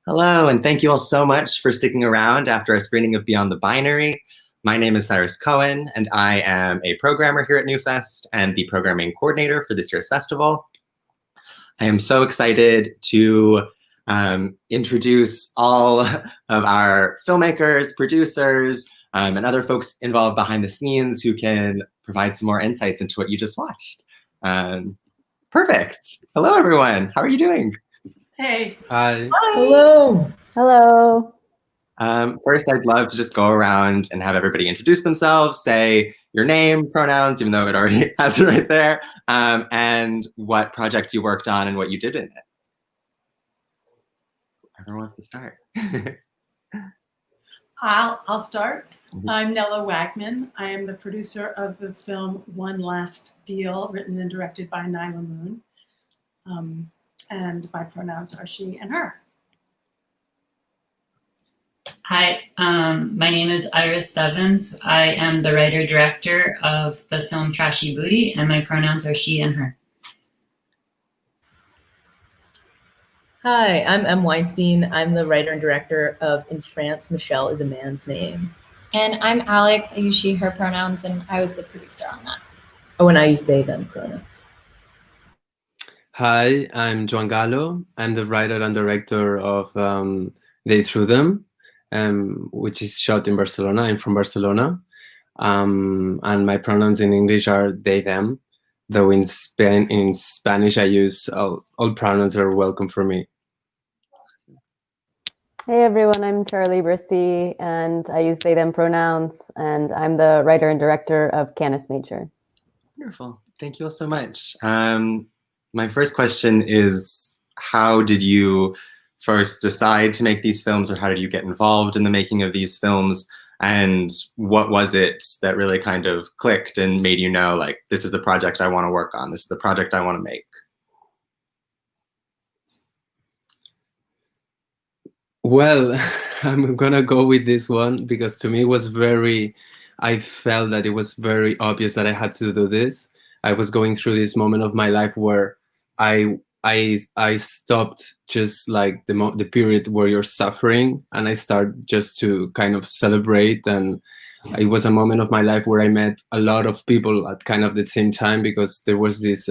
Hello, and thank you all so much for sticking around after our screening of Beyond the Binary. My name is Cyrus Cohen, and I am a programmer here at NewFest and the programming coordinator for this year's festival. I am so excited to introduce all of our filmmakers, producers, and other folks involved behind the scenes who can provide some more insights into what you just watched. Perfect. Hello, everyone. How are you doing? Hey. Hi. Hello. Hello. First, I'd love to just go around and have everybody introduce themselves, say your name, pronouns, even though it already has it right there, and what project you worked on and what you did in it. Everyone wants to start. I'll start. I'm Nella Wagman. I am the producer of the film One Last Deal, written and directed by Nyla Moon. And my pronouns are she and her. Hi, my name is Iris Devens. I am the writer-director of the film Trashy Booty, and my pronouns are she and her. Hi, I'm Em Weinstein. I'm the writer and director of In France, Michelle is a Man's Name. And I'm Alex. I use she, her pronouns, and I was the producer on that. Oh, and I use they, them pronouns. Hi, I'm Joan Gallo. I'm the writer and director of They Through Them, which is shot in Barcelona. I'm from Barcelona. And my pronouns in English are they, them, though in Spanish I use all pronouns are welcome for me. Hey everyone, I'm Charlie Bristy and I use they, them pronouns, and I'm the writer and director of Canis Major. Wonderful. Thank you all so much. My first question is, how did you first decide to make these films, or how did you get involved in the making of these films? And what was it that really kind of clicked and made you know, like, this is the project I want to work on, this is the project I want to make? Well, I'm gonna go with this one because to me it was I felt that it was very obvious that I had to do this. I was going through this moment of my life where I stopped just like the period where you're suffering, and I start just to kind of celebrate. And it was a moment of my life where I met a lot of people at kind of the same time, because there was this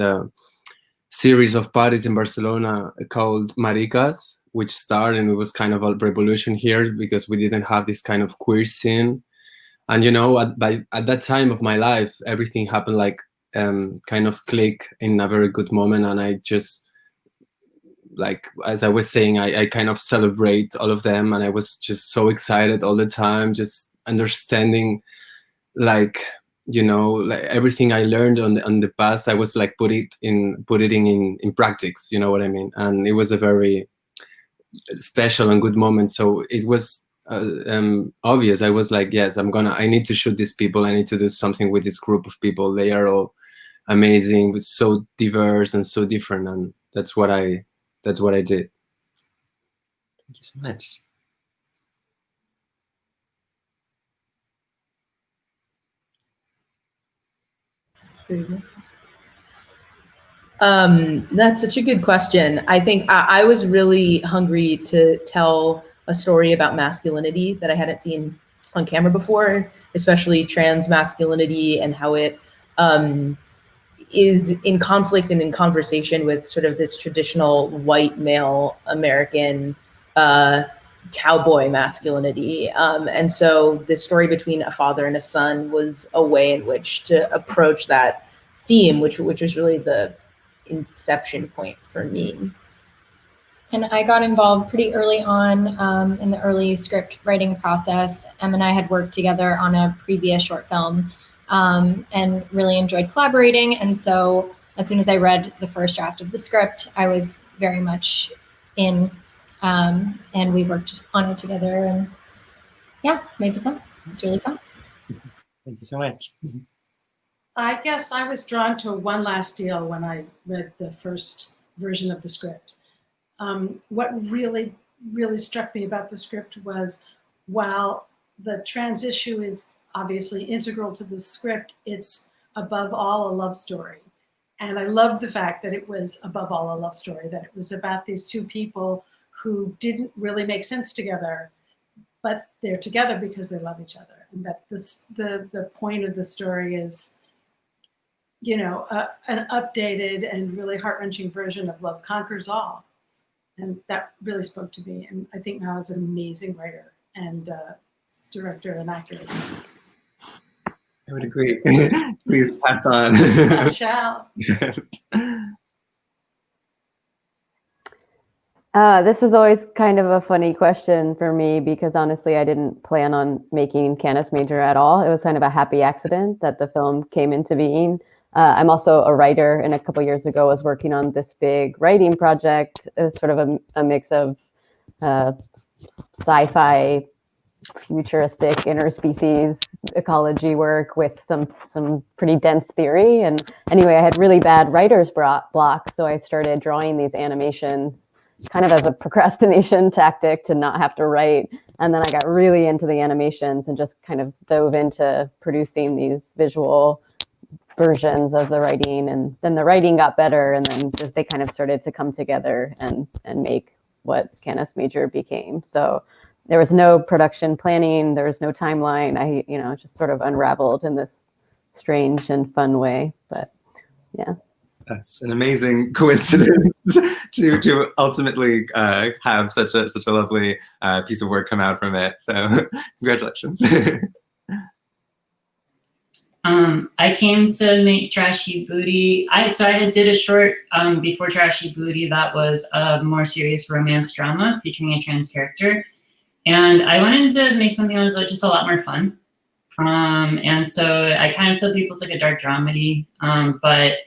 series of parties in Barcelona called Maricas, which started, and it was kind of a revolution here because we didn't have this kind of queer scene. And you know, at that time of my life, everything happened like kind of click in a very good moment, and I just, like, as I was saying, I kind of celebrate all of them, and I was just so excited all the time, just understanding, like, you know, like everything I learned on the past, I was like put it in practice, you know what I mean? And it was a very special and good moment. So it was obvious. I was like, yes, I need to shoot these people. I need to do something with this group of people. They are all amazing, but so diverse and so different, and that's what I did. Thank you so much. That's such a good question. I think I was really hungry to tell a story about masculinity that I hadn't seen on camera before, especially trans masculinity, and how it is in conflict and in conversation with sort of this traditional white male American cowboy masculinity. And so this story between a father and a son was a way in which to approach that theme, which was really the inception point for me. And I got involved pretty early on in the early script writing process. Em and I had worked together on a previous short film and really enjoyed collaborating. And so as soon as I read the first draft of the script, I was very much in, and we worked on it together, and yeah, made the film. It's really fun. Thank you so much. I guess I was drawn to One Last Deal when I read the first version of the script. What really, really struck me about the script was, while the trans issue is obviously integral to the script, it's above all a love story. And I loved the fact that it was above all a love story, that it was about these two people who didn't really make sense together, but they're together because they love each other. And that the point of the story is, an updated and really heart-wrenching version of Love Conquers All. And that really spoke to me. And I think Mal is an amazing writer and director and actor as well. I would agree. Please pass on. I shall. This is always kind of a funny question for me because honestly, I didn't plan on making Canis Major at all. It was kind of a happy accident that the film came into being. I'm also a writer, and a couple years ago was working on this big writing project. It's sort of a mix of sci-fi, futuristic, interspecies ecology work with some pretty dense theory. And anyway, I had really bad writer's block, so I started drawing these animations kind of as a procrastination tactic to not have to write. And then I got really into the animations and just kind of dove into producing these visual versions of the writing. And then the writing got better, and then they kind of started to come together and make what Canis Major became. So there was no production planning, there was no timeline. I, just sort of unraveled in this strange and fun way. But yeah. That's an amazing coincidence to ultimately have such a lovely piece of work come out from it. So congratulations. I came to make Trashy Booty. I did a short before Trashy Booty that was a more serious romance drama featuring a trans character. And I wanted to make something that was just a lot more fun. And so I kind of tell people it's like a dark dramedy, but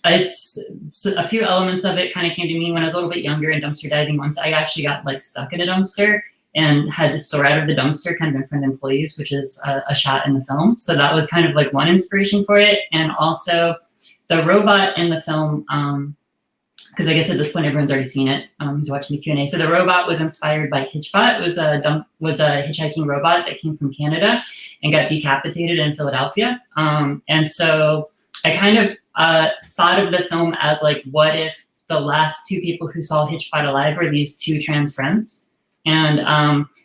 it's a few elements of it kind of came to me when I was a little bit younger and dumpster diving. Once I actually got stuck in a dumpster and had to soar out of the dumpster kind of in front of employees, which is a shot in the film. So that was kind of one inspiration for it. And also the robot in the film, because I guess at this point everyone's already seen it who's watching the Q&A. So the robot was inspired by Hitchbot. It was a hitchhiking robot that came from Canada and got decapitated in Philadelphia. And so I kind of thought of the film as what if the last two people who saw Hitchbot alive were these two trans friends? And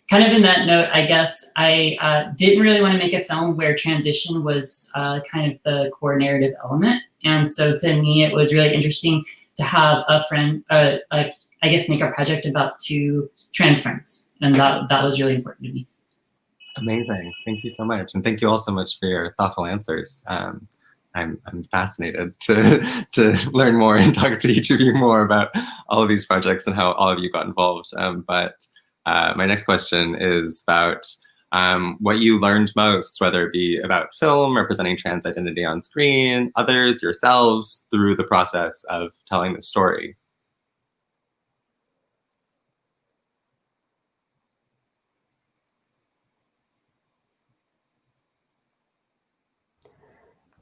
kind of in that note, I guess I didn't really want to make a film where transition was kind of the core narrative element. And so to me, it was really interesting to have a friend, I guess, make a project about two trans friends. And that was really important to me. Amazing. Thank you so much. And thank you all so much for your thoughtful answers. I'm fascinated to learn more and talk to each of you more about all of these projects and how all of you got involved. But my next question is about what you learned most, whether it be about film, representing trans identity on screen, others, yourselves, through the process of telling the story.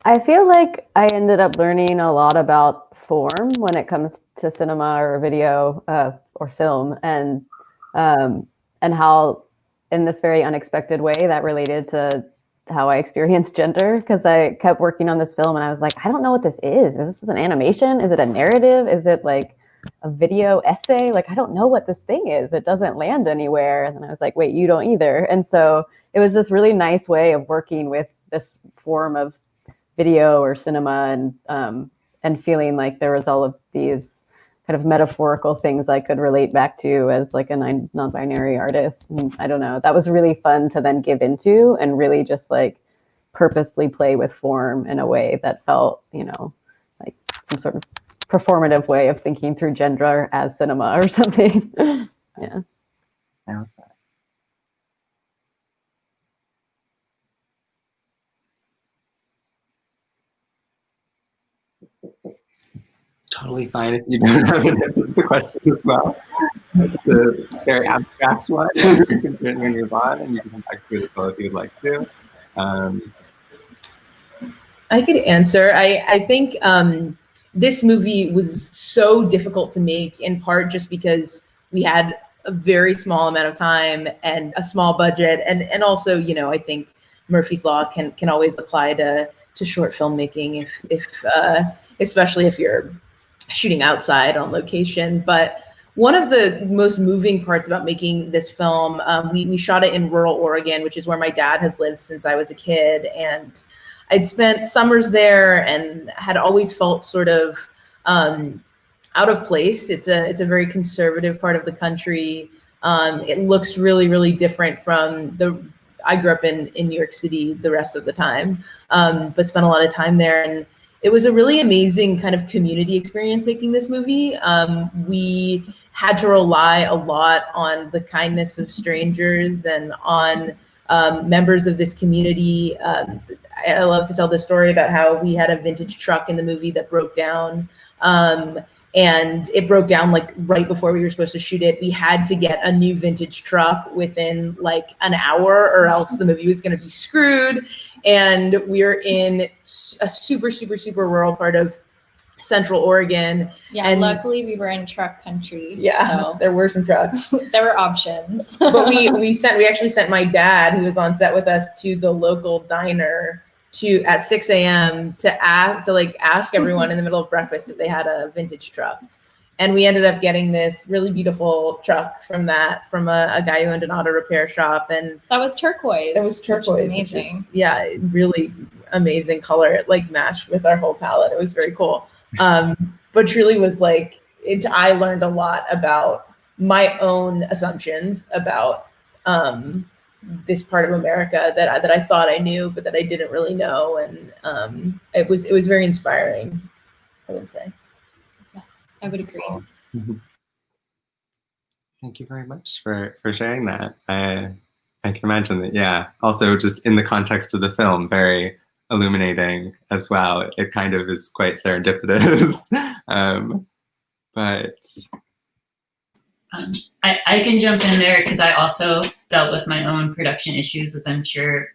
I feel like I ended up learning a lot about form when it comes to cinema or video or film, and how in this very unexpected way that related to how I experienced gender, because I kept working on this film and I was like, I don't know what this is. Is this an animation? Is it a narrative? Is it a video essay? I don't know what this thing is. It doesn't land anywhere. And then I was like, wait, you don't either. And so it was this really nice way of working with this form of video or cinema and feeling like there was all of these kind of metaphorical things I could relate back to as a non-binary artist. And I don't know, that was really fun to then give into and really just purposefully play with form in a way that felt, like some sort of performative way of thinking through gender as cinema or something. Yeah. I love that. Totally fine if you don't have an answer to the question as well. It's a very abstract one. You can certainly move on, and you can come back to it as well if you'd like to. I could answer. I think this movie was so difficult to make, in part just because we had a very small amount of time and a small budget, and also, I think Murphy's Law can always apply to short filmmaking if especially if you're shooting outside on location. But one of the most moving parts about making this film, we shot it in rural Oregon, which is where my dad has lived since I was a kid. And I'd spent summers there and had always felt sort of out of place. It's a very conservative part of the country. It looks really, really different from I grew up in New York City the rest of the time, but spent a lot of time there. And it was a really amazing kind of community experience making this movie. We had to rely a lot on the kindness of strangers and on members of this community. I love to tell the story about how we had a vintage truck in the movie that broke down. And it broke down like right before we were supposed to shoot it. We had to get a new vintage truck within like an hour, or else the movie was going to be screwed. And we're in a super, super, super rural part of Central Oregon. Yeah, and luckily we were in truck country. Yeah, so there were some trucks. there were options. But we actually sent my dad, who was on set with us, to the local diner at 6 a.m. to ask everyone in the middle of breakfast if they had a vintage truck. And we ended up getting this really beautiful truck from a guy who owned an auto repair shop. And that was turquoise. It was turquoise. Which is amazing. Yeah, really amazing color. It like matched with our whole palette. It was very cool. But truly was like, I learned a lot about my own assumptions about this part of America that I thought I knew, but that I didn't really know. And it was very inspiring, I would say. Yeah, I would agree. Thank you very much for sharing that. I can imagine that, yeah. Also, just in the context of the film, very illuminating as well. It kind of is quite serendipitous. But I can jump in there because I also dealt with my own production issues, as I'm sure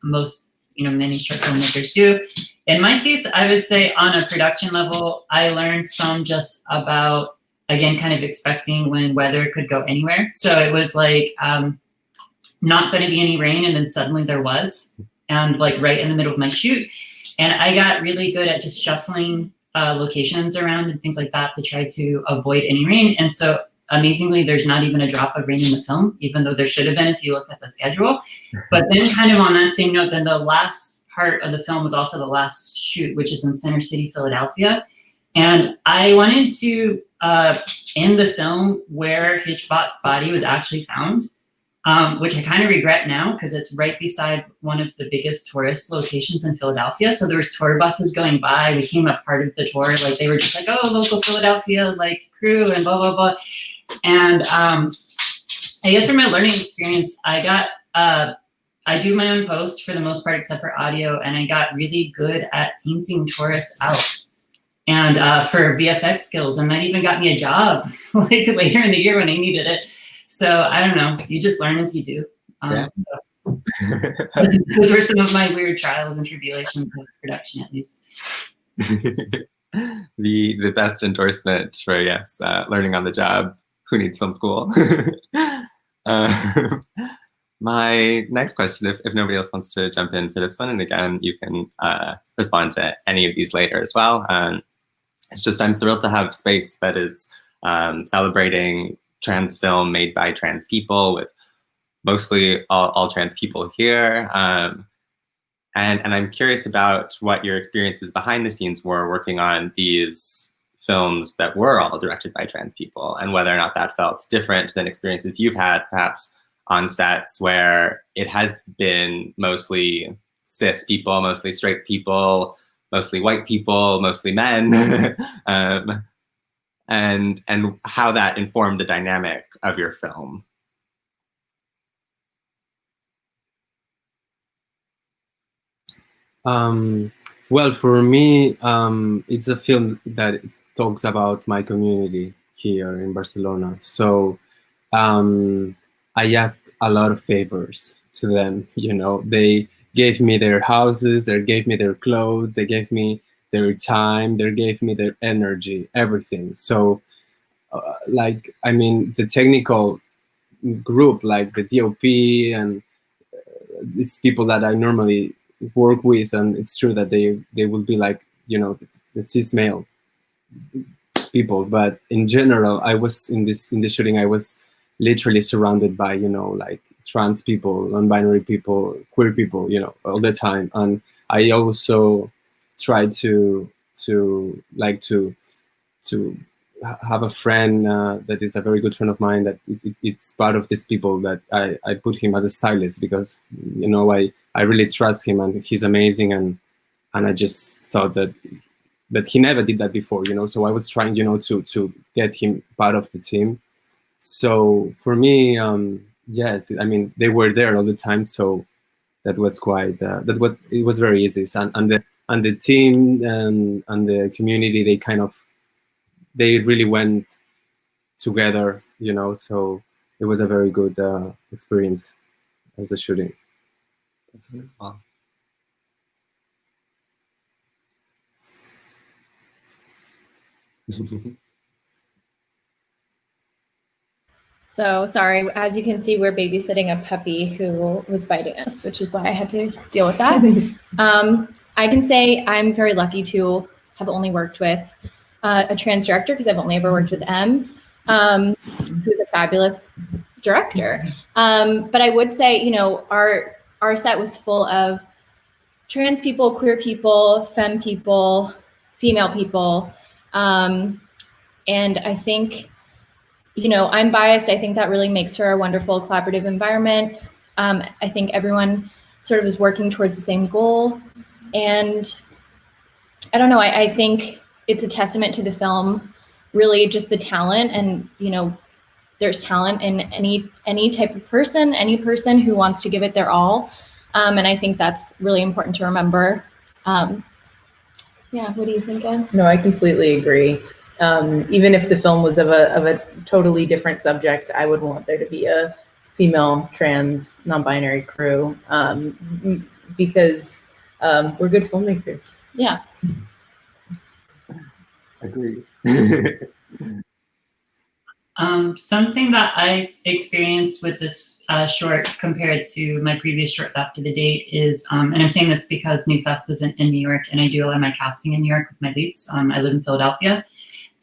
most, many short filmmakers do. In my case, I would say on a production level, I learned some just about, again, kind of expecting when weather could go anywhere. So it was like not going to be any rain, and then suddenly there was, and like right in the middle of my shoot. And I got really good at just shuffling locations around and things like that to try to avoid any rain. And so amazingly, there's not even a drop of rain in the film, even though there should have been if you look at the schedule. But then kind of on that same note, then the last part of the film was also the last shoot, which is in Center City, Philadelphia. And I wanted to end the film where Hitchbot's body was actually found, which I kind of regret now because it's right beside one of the biggest tourist locations in Philadelphia. So there was tour buses going by. We became a part of the tour. Like they were just like, oh, local Philadelphia, like crew and blah, blah, blah. And I guess from my learning experience, I do my own post for the most part, except for audio. And I got really good at painting tourists out. And for VFX skills, and that even got me a job like later in the year when I needed it. So I don't know, you just learn as you do. So those were some of my weird trials and tribulations of production, at least. The best endorsement for, yes, learning on the job. Who needs film school? My next question, if nobody else wants to jump in for this one, and again, you can respond to any of these later as well. It's just I'm thrilled to have space that is celebrating trans film made by trans people, with mostly all trans people here. And I'm curious about what your experiences behind the scenes were working on these films that were all directed by trans people, and whether or not that felt different than experiences you've had perhaps on sets where it has been mostly cis people, mostly straight people, mostly white people, mostly men, and how that informed the dynamic of your film. Well, for me, it's a film that it talks about my community here in Barcelona. So I asked a lot of favors to them. They gave me their houses, they gave me their clothes, they gave me their time, they gave me their energy, everything. So, the technical group, like the DOP, and it's people that I normally work with, and it's true that they will be like, the cis male people, but in general, I was in the shooting, I was literally surrounded by, you know, like trans people, non-binary people, queer people, you know, all the time. And I also try to have a friend that is a very good friend of mine, that it's part of these people, that I put him as a stylist, because, you know, I really trust him, and he's amazing, and I just thought that he never did that before, you know, so I was trying, you know, to get him part of the team. So for me, yes, I mean, they were there all the time, so that was quite it was very easy. And the team and the community, they really went together, you know, so it was a very good experience as a shooting. That's wonderful. So sorry, as you can see, we're babysitting a puppy who was biting us, which is why I had to deal with that. I can say I'm very lucky to have only worked with a trans director, because I've only ever worked with M, who's a fabulous director. But I would say, you know, our set was full of trans people, queer people, femme people, female people. And I think, you know, I'm biased. I think that really makes for a wonderful collaborative environment. I think everyone sort of is working towards the same goal. And I don't know, I think it's a testament to the film, really just the talent. And, you know, there's talent in any type of person, any person who wants to give it their all. And I think that's really important to remember. Yeah, what do you think, Ed? No, I completely agree. Even if the film was of a totally different subject, I would want there to be a female, trans, non-binary crew, because we're good filmmakers. Yeah. Agree. Something that I experienced with this short compared to my previous short After the Date is, and I'm saying this because NewFest isn't in New York, and I do a lot of my casting in New York with my leads. I live in Philadelphia.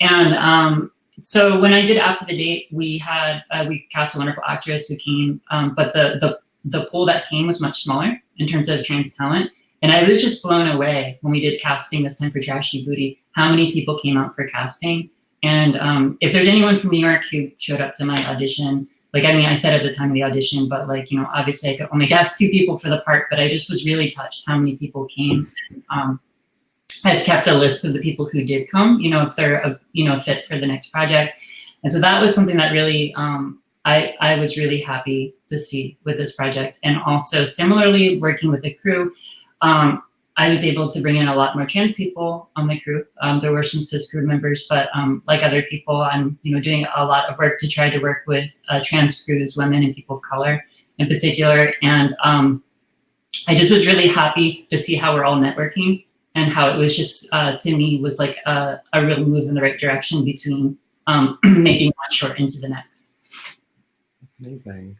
And so when I did After the Date, we cast a wonderful actress who came, but the pool that came was much smaller in terms of trans talent. And I was just blown away when we did casting this time for Trashy Booty, how many people came out for casting. And if there's anyone from New York who showed up to my audition, like, I mean, I said at the time of the audition, but like, you know, obviously I could only cast 2 people for the part, but I just was really touched how many people came. I've kept a list of the people who did come, you know, if they're a fit for the next project. And so that was something that really, I was really happy to see with this project. And also similarly, working with the crew, I was able to bring in a lot more trans people on the crew. There were some cis crew members, but like other people, I'm, you know, doing a lot of work to try to work with trans crews, women and people of color in particular. And I just was really happy to see how we're all networking, and how it was just, to me, was like a real move in the right direction between making one short into the next. That's amazing.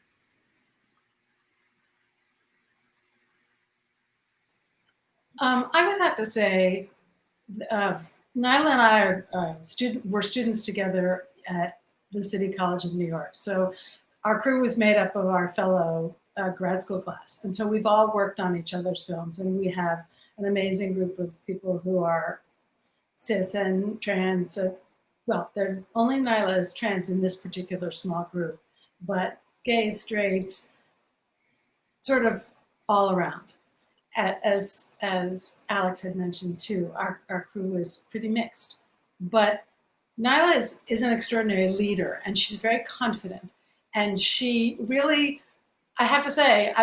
I would have to say, Nyla and I were students together at the City College of New York. So our crew was made up of our fellow grad school class. And so we've all worked on each other's films, and we have an amazing group of people who are cis and trans. Well, they're only Nyla is trans in this particular small group, but gay, straight, sort of all around. As Alex had mentioned too, our crew is pretty mixed. But Nyla is an extraordinary leader, and she's very confident. And she really, I have to say,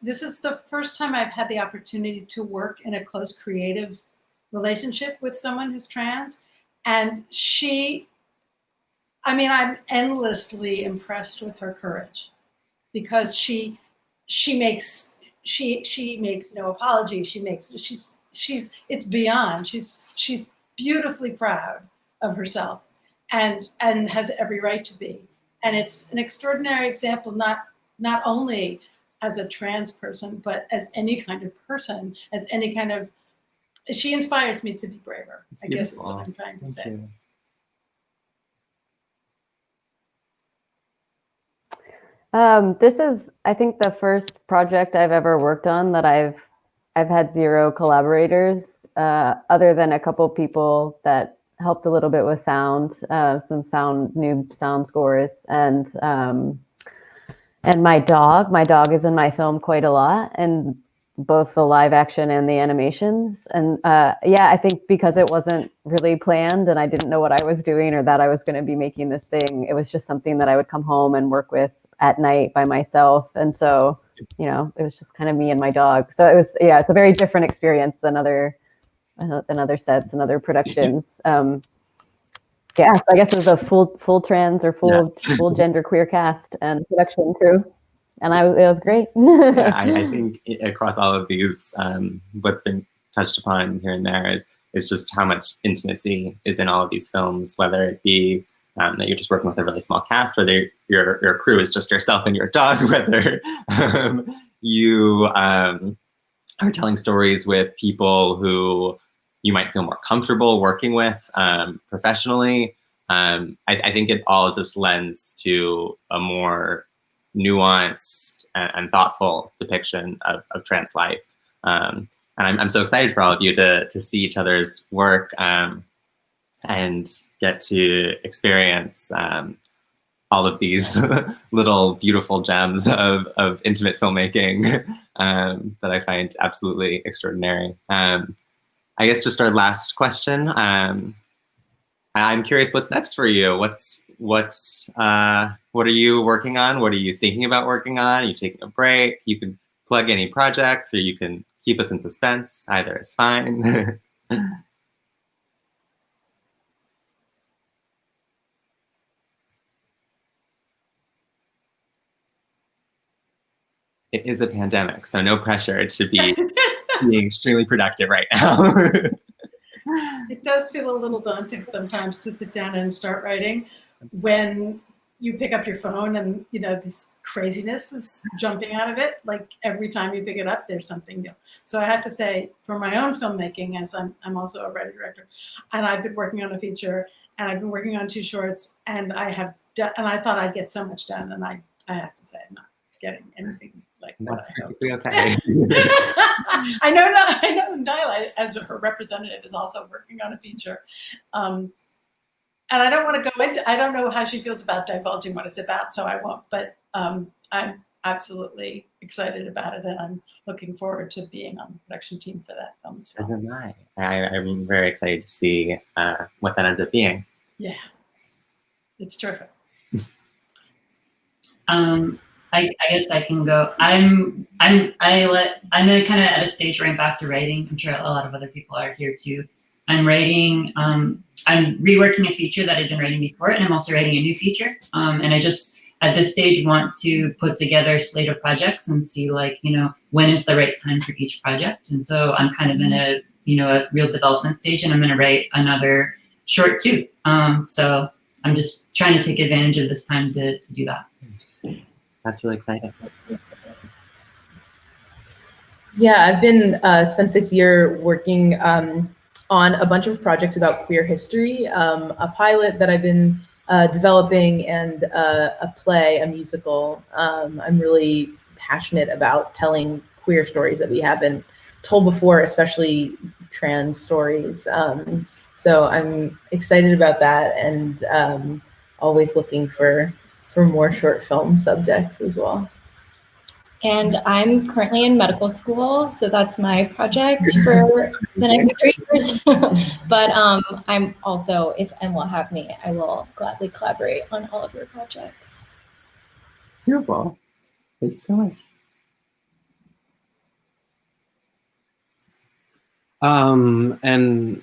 this is the first time I've had the opportunity to work in a close creative relationship with someone who's trans. And I'm endlessly impressed with her courage, because she makes no apology. It's beyond. She's beautifully proud of herself, and has every right to be. And it's an extraordinary example, not only as a trans person, but as any kind of person, she inspires me to be braver. I guess is what I'm trying to say. This is, I think, the first project I've ever worked on that I've had zero collaborators, other than a couple people that helped a little bit with sound, some new sound scores, and my dog. My dog is in my film quite a lot, and both the live action and the animations. And yeah, I think because it wasn't really planned and I didn't know what I was doing or that I was going to be making this thing, it was just something that I would come home and work with at night by myself. And so, you know, it was just kind of me and my dog. So it was, yeah, it's a very different experience than other sets and other productions. Yeah, so I guess it was a full trans or full gender queer cast and production crew. And it was great. Yeah, I think across all of these, what's been touched upon here and there is just how much intimacy is in all of these films, whether it be that you're just working with a really small cast, whether your crew is just yourself and your dog, whether you are telling stories with people who you might feel more comfortable working with professionally. I think it all just lends to a more nuanced and thoughtful depiction of trans life. And I'm so excited for all of you to see each other's work and get to experience all of these little beautiful gems of intimate filmmaking that I find absolutely extraordinary. I guess just our last question. I'm curious, what's next for you? What are you working on? What are you thinking about working on? Are you taking a break? You can plug any projects, or you can keep us in suspense. Either is fine. It is a pandemic, so no pressure to be being extremely productive right now. It does feel a little daunting sometimes to sit down and start writing when you pick up your phone and, you know, this craziness is jumping out of it. Like every time you pick it up, there's something new. So I have to say, for my own filmmaking, as I'm also a writer director, and I've been working on a feature, and I've been working on 2 shorts, and I thought I'd get so much done, and I have to say I'm not getting anything like That's what I hoped. perfectly okay. I know Nyla, as her representative, is also working on a feature. And I don't want to go into, I don't know how she feels about divulging what it's about, so I won't, but I'm absolutely excited about it, and I'm looking forward to being on the production team for that film as well. As am I. I'm very excited to see what that ends up being. Yeah, it's terrific. I guess I can go. I'm kind of at a stage where I'm back to writing. I'm sure a lot of other people are here too. I'm writing. I'm reworking a feature that I've been writing before, and I'm also writing a new feature. And I just at this stage want to put together a slate of projects and see, like, you know, when is the right time for each project. And so I'm kind of in a real development stage, and I'm going to write another short too. So I'm just trying to take advantage of this time to do that. That's really exciting. Yeah, I've been spent this year working on a bunch of projects about queer history, a pilot that I've been developing, and a play, a musical. I'm really passionate about telling queer stories that we haven't told before, especially trans stories. So I'm excited about that, and always looking for more short film subjects as well. And I'm currently in medical school, so that's my project for the next 3 years. But I'm also, if Em will have me, I will gladly collaborate on all of your projects. Beautiful. Thank you so much. And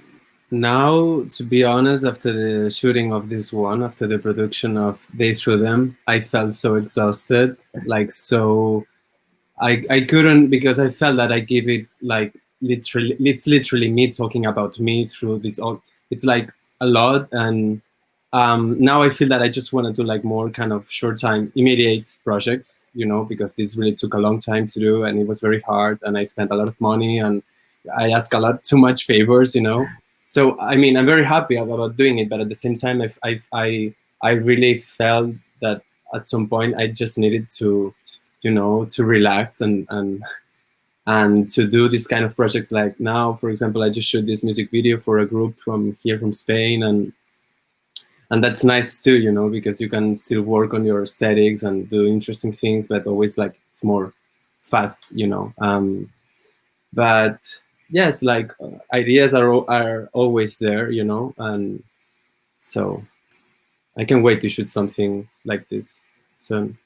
now, to be honest, after the shooting of this one, after the production of They Threw Them, I felt so exhausted, like so. I couldn't, because I felt that I gave it, like, literally, it's literally me talking about me through this. All it's like a lot, and now I feel that I just want to do like more kind of short time, immediate projects, you know, because this really took a long time to do, and it was very hard, and I spent a lot of money, and I asked a lot too much favors, you know. So I mean, I'm very happy about doing it, but at the same time, I really felt that at some point I just needed to, you know, to relax and to do this kind of projects. Like now, for example, I just shot this music video for a group from here from Spain, and that's nice too, you know, because you can still work on your aesthetics and do interesting things, but always like it's more fast, you know. But yes, like ideas are always there, you know, and so I can't wait to shoot something like this soon.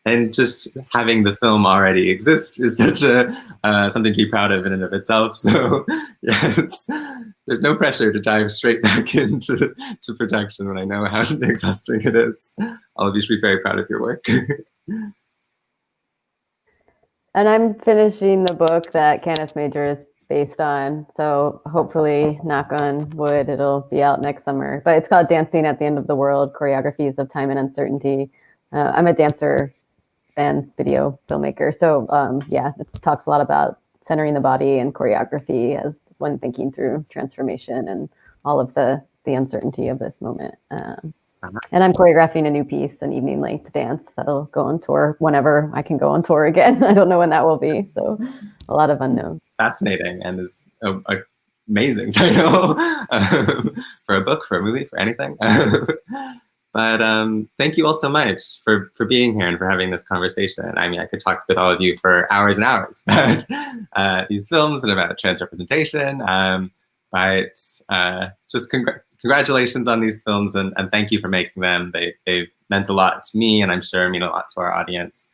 And just having the film already exist is such a something to be proud of in and of itself. So yes, there's no pressure to dive straight back into production when I know how exhausting it is. All of you should be very proud of your work. And I'm finishing the book that Candace Major is based on. So hopefully, knock on wood, it'll be out next summer. But it's called Dancing at the End of the World, Choreographies of Time and Uncertainty. I'm a dancer and video filmmaker. So yeah, it talks a lot about centering the body and choreography as when thinking through transformation and all of the uncertainty of this moment. And I'm choreographing a new piece, an evening length dance that'll go on tour whenever I can go on tour again. I don't know when that will be. So a lot of unknowns. Fascinating, and is an amazing title for a book, for a movie, for anything. But thank you all so much for being here and for having this conversation. I mean, I could talk with all of you for hours and hours about these films and about trans representation. But just congratulations on these films, and thank you for making them. They've meant a lot to me, and I'm sure mean a lot to our audience.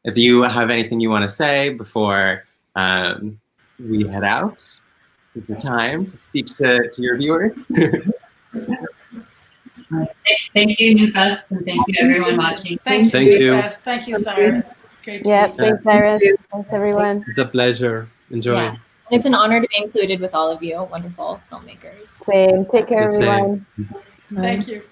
If you have anything you want to say before we head out, this is the time to speak to your viewers. Thank you, NewFest, and thank you everyone watching. Thank you, NewFest. Thank you, Cyrus. It's great to Yeah, be here. thanks, Cyrus. Thanks, everyone. It's a pleasure. Enjoy. Yeah. And it's an honor to be included with all of you wonderful filmmakers. Same. Take care, The same. everyone. Thank you.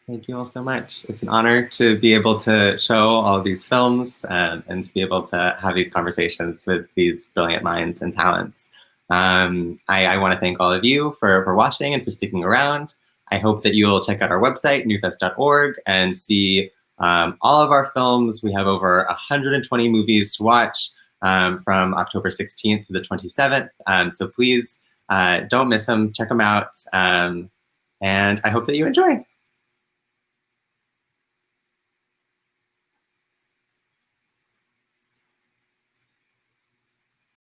Thank you all so much. It's an honor to be able to show all of these films and to be able to have these conversations with these brilliant minds and talents. I want to thank all of you for watching and for sticking around. I hope that you'll check out our website, newfest.org, and see all of our films. We have over 120 movies to watch from October 16th to the 27th. So please don't miss them. Check them out. And I hope that you enjoy.